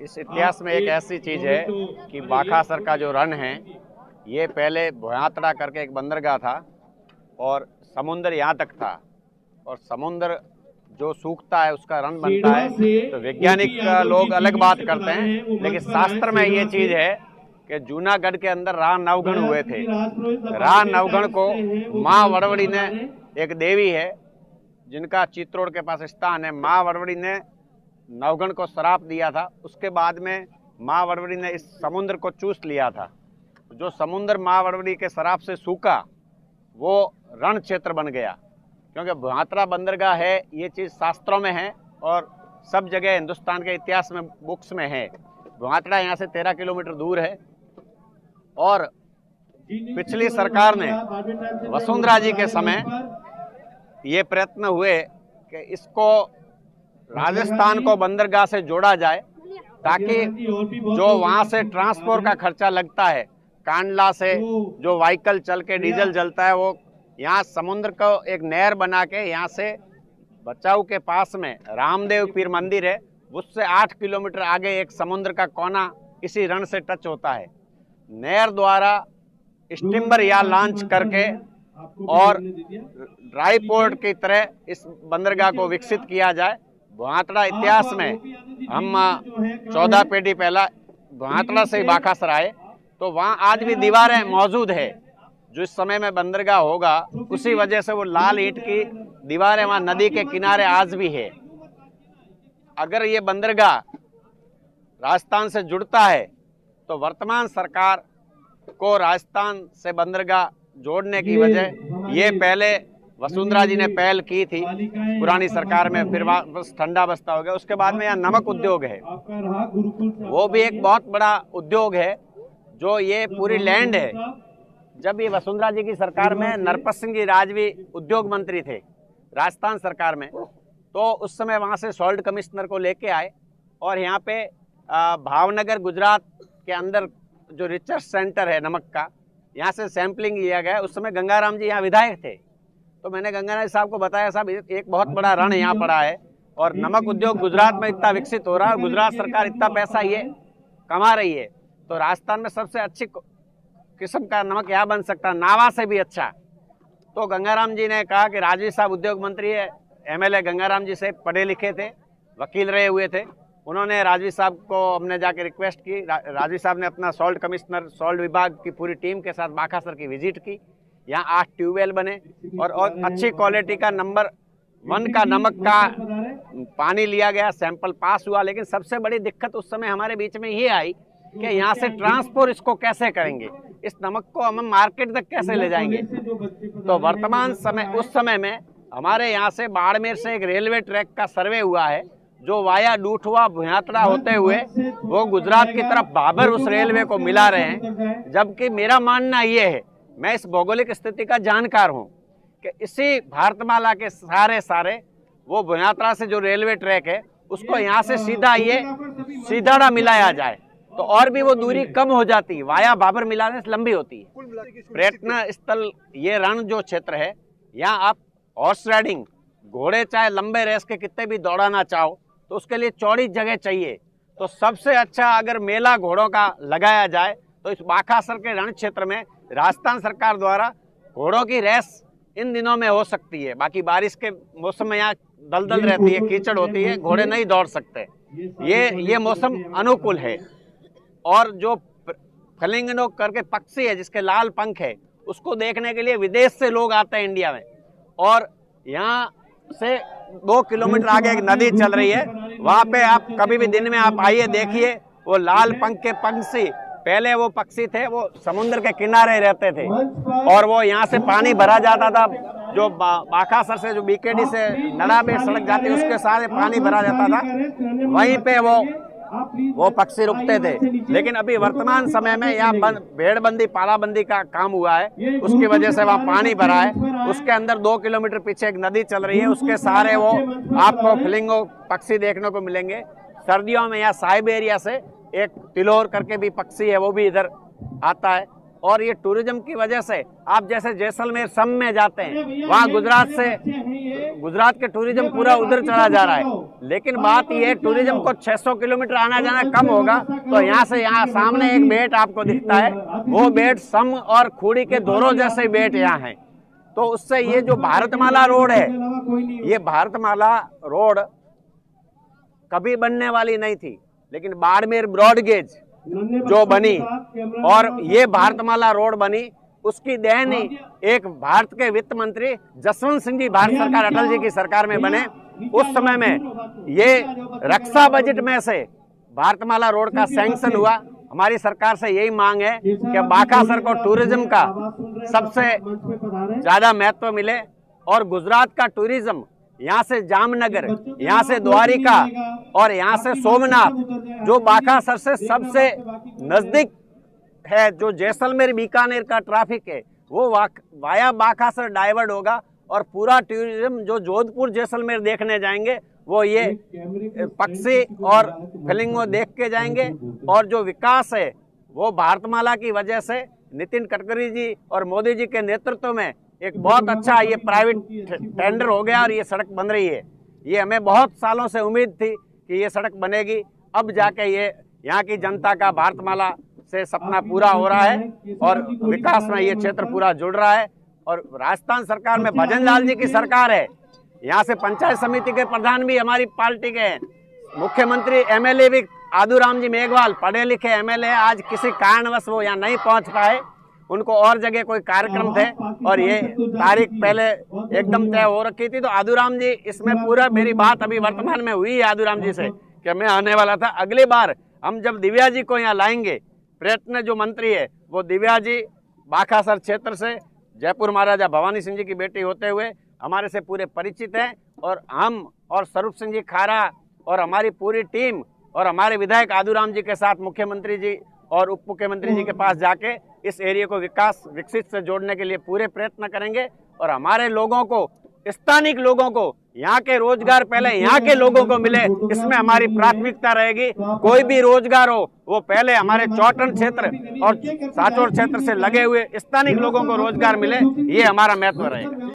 इस इतिहास में एक ऐसी चीज़ है कि बाखासर का जो रण है ये पहले भोयातड़ा करके एक बंदरगाह था और समुंदर यहाँ तक था और समुंदर जो सूखता है उसका रण बनता है। तो वैज्ञानिक लोग अलग बात करते हैं, लेकिन शास्त्र में ये चीज़ है कि जूनागढ़ के अंदर राम नवगण हुए थे। राम नवगण को माँ वड़वड़ी ने, एक देवी है जिनका चित्रोड़ के पास स्थान है, माँ वड़वड़ी ने नवगण को श्राप दिया था। उसके बाद में माँ वड़वड़ी ने इस समुद्र को चूस लिया था। जो समुद्र माँ वड़वड़ी के श्राप से सूखा वो रण क्षेत्र बन गया। क्योंकि भोयातड़ा बंदरगाह है, ये चीज़ शास्त्रों में है और सब जगह हिंदुस्तान के इतिहास में बुक्स में है। भोयातड़ा यहाँ से 13 किलोमीटर दूर है और पिछली सरकार ने वसुंधरा जी के समय ये प्रयत्न हुए कि इसको राजस्थान को बंदरगाह से जोड़ा जाए ताकि जो वहाँ से ट्रांसपोर्ट का खर्चा लगता है, कांडला से जो व्हीकल चल के डीजल जलता है, वो यहाँ समुद्र को एक नहर बना के यहाँ से बचाऊ के पास में रामदेव पीर मंदिर है, उससे 8 किलोमीटर आगे एक समुद्र का कोना इसी रण से टच होता है। नहर द्वारा स्टीमर या लॉन्च करके और ड्राई पोर्ट की तरह इस बंदरगाह को विकसित किया जाए। भोयातड़ा इतिहास में हम 14 पीढ़ी पहला भोयातड़ा से ही बाखासर आए, तो वहाँ आज भी दीवारें मौजूद है। जो इस समय में बंदरगाह होगा उसी वजह से वो लाल ईंट की दीवारें वहाँ नदी के किनारे आज भी है। अगर ये बंदरगाह राजस्थान से जुड़ता है तो वर्तमान सरकार को राजस्थान से बंदरगाह जोड़ने की वजह ये पहले वसुंधरा जी ने पहल की थी पुरानी सरकार में, फिर बस ठंडा बस्ता हो गया। उसके बाद में यहाँ नमक उद्योग है, वो भी एक बहुत बड़ा उद्योग है। जो ये पूरी लैंड है, जब ये वसुंधरा जी की सरकार में नरपत सिंह जी राजवी उद्योग मंत्री थे राजस्थान सरकार में, तो उस समय वहाँ से सॉल्ट कमिश्नर को लेके आए और यहाँ पे भावनगर गुजरात के अंदर जो रिसर्च सेंटर है नमक का, यहाँ से सैंपलिंग लिया गया। उस समय गंगाराम जी यहाँ विधायक थे, तो मैंने गंगाराम साहब को बताया, साहब एक बहुत बड़ा रण यहाँ पड़ा है और नमक उद्योग गुजरात में इतना विकसित हो रहा है, गुजरात सरकार इतना पैसा ये कमा रही है, तो राजस्थान में सबसे अच्छी किस्म का नमक यहाँ बन सकता है, नावा से भी अच्छा। तो गंगाराम जी ने कहा कि राजवी साहब उद्योग मंत्री है, एमएलए गंगाराम जी से पढ़े लिखे थे, वकील रहे हुए थे। उन्होंने राजवी साहब को हमने जाके रिक्वेस्ट की, राजवी साहब ने अपना सॉल्ट कमिश्नर, सॉल्ट विभाग की पूरी टीम के साथ बाखासर की विजिट की। यहाँ 8 ट्यूबवेल बने और अच्छी क्वालिटी का नंबर 1 का नमक का पानी लिया गया, सैंपल पास हुआ। लेकिन सबसे बड़ी दिक्कत उस समय हमारे बीच में ये आई कि यहाँ से ट्रांसपोर्ट इसको कैसे करेंगे, इस नमक को हम मार्केट तक कैसे ले जाएंगे। तो वर्तमान समय, उस समय में हमारे यहाँ से बाड़मेर से एक रेलवे ट्रैक का सर्वे हुआ है जो वाया डूठवा भोयातड़ा होते हुए वो गुजरात की तरफ भाबर उस रेलवे को मिला रहे हैं। जबकि मेरा मानना ये है, मैं इस भौगोलिक स्थिति का जानकार हूँ कि इसी भारतमाला के सारे वो भोयातड़ा से जो रेलवे ट्रैक है उसको यहाँ से सीधा ये सीधाड़ा मिलाया जाए तो और भी वो दूरी कम हो जाती है, वाया भाबर मिलाने से लंबी होती है। पर्यटन स्थल ये रण जो क्षेत्र है, यहाँ आप हॉर्स राइडिंग, घोड़े चाहे लंबे रेस के कितने भी दौड़ाना चाहो तो उसके लिए चौड़ी जगह चाहिए। तो सबसे अच्छा अगर मेला घोड़ों का लगाया जाए तो इस बाखासर के रण क्षेत्र में राजस्थान सरकार द्वारा घोड़ों की रेस इन दिनों में हो सकती है। बाकी बारिश के मौसम में यहाँ दलदल रहती है, कीचड़ होती है, घोड़े नहीं दौड़ सकते। ये मौसम अनुकूल है। और जो फ्लेमिंगो करके पक्षी है जिसके लाल पंख है, उसको देखने के लिए विदेश से लोग आते हैं इंडिया में। और यहाँ से 2 किलोमीटर आगे एक नदी चल रही है, वहाँ पे आप कभी भी दिन में आप आइए, देखिए वो लाल पंख के पंछी, पहले वो पक्षी थे वो समुद्र के किनारे रहते थे और वो यहाँ से पानी भरा जाता था। जो बाखासर से जो बीकेडी से नड़ाबेट सड़क जाती है उसके सारे पानी भरा जाता था, वहीं पे वो पक्षी रुकते थे। लेकिन अभी वर्तमान समय में यहाँ भेड़बंदी पालाबंदी का काम हुआ है, उसकी वजह से वहाँ पानी भरा है। उसके अंदर 2 किलोमीटर पीछे एक नदी चल रही है, उसके सारे वो आपको फ्लिंगो पक्षी देखने को मिलेंगे। सर्दियों में यहाँ साइबेरिया से एक तिलोर करके भी पक्षी है, वो भी इधर आता है और ये टूरिज्म की वजह से आप जैसे जैसलमेर सम में जाते हैं, वहाँ गुजरात के टूरिज्म पूरा उधर चला जा रहा है। लेकिन बात ये है, टूरिज्म को 600 किलोमीटर आना जाना कम होगा, तो यहाँ से यहाँ सामने एक बेट आपको दिखता है, वो बेट सम और खूड़ी के दोनों जैसे बेट यहाँ है। तो उससे ये जो भारतमाला रोड है, ये भारतमाला रोड कभी बनने वाली नहीं थी, लेकिन बाड़मेर ब्रॉडगेज जो बनी और ये भारतमाला रोड बनी, उसकी देन ही एक भारत के वित्त मंत्री जसवंत सिंह जी भारत सरकार अटल जी की सरकार में बने। उस समय में ये रक्षा बजट में से भारतमाला रोड का सैंक्शन हुआ। हमारी सरकार से यही मांग है कि बाकासर को टूरिज्म का सबसे ज्यादा महत्व मिले और गुजरात का टूरिज्म यहाँ से जामनगर, यहाँ से द्वारिका और यहाँ से सोमनाथ, जो बाकासर से सबसे नजदीक है, जो जैसलमेर बीकानेर का ट्रैफिक है, वो वाया बाकासर डाइवर्ट होगा और पूरा टूरिज्म जो जोधपुर जैसलमेर देखने जाएंगे वो ये पक्षी और फ्लेमिंगो देख के जाएंगे। और जो विकास है वो भारतमाला की वजह से नितिन गडकरी जी और मोदी जी के नेतृत्व में एक बहुत अच्छा ये प्राइवेट टेंडर हो गया और ये सड़क बन रही है। ये हमें बहुत सालों से उम्मीद थी कि ये सड़क बनेगी, अब जाके ये यहाँ की जनता का भारतमाला से सपना पूरा हो रहा है और विकास में ये क्षेत्र पूरा जुड़ रहा है। और राजस्थान सरकार में भजन लाल जी की सरकार है, यहाँ से पंचायत समिति के प्रधान भी हमारी पार्टी के हैं, मुख्यमंत्री एमएलए भी आदूराम जी मेघवाल पढ़े लिखे एमएलए, आज किसी कारणवश वो यहाँ नहीं पहुँच पाए, उनको और जगह कोई कार्यक्रम थे और ये तारीख पहले एकदम तय हो रखी थी। तो आदूराम जी इसमें पूरा, मेरी बात अभी वर्तमान में हुई है आदूराम जी से कि मैं आने वाला था। अगली बार हम जब दिव्या जी को यहाँ लाएंगे, पर्यटन जो मंत्री है वो दिव्या जी बाकासर क्षेत्र से जयपुर महाराजा भवानी सिंह जी की बेटी होते हुए हमारे से पूरे परिचित हैं और हम और स्वरूप सिंह जी खारा और हमारी पूरी टीम और हमारे विधायक आदूराम जी के साथ मुख्यमंत्री जी और उप मुख्यमंत्री जी के पास जाके इस एरिया को विकसित से जोड़ने के लिए पूरे प्रयत्न करेंगे। और हमारे लोगों को, स्थानिक लोगों को, यहाँ के रोजगार पहले यहाँ के लोगों को मिले, इसमें हमारी प्राथमिकता रहेगी। कोई भी रोजगार हो वो पहले हमारे चौटन क्षेत्र और साचौर क्षेत्र से लगे हुए स्थानिक लोगों को रोजगार मिले, ये हमारा महत्व रहेगा।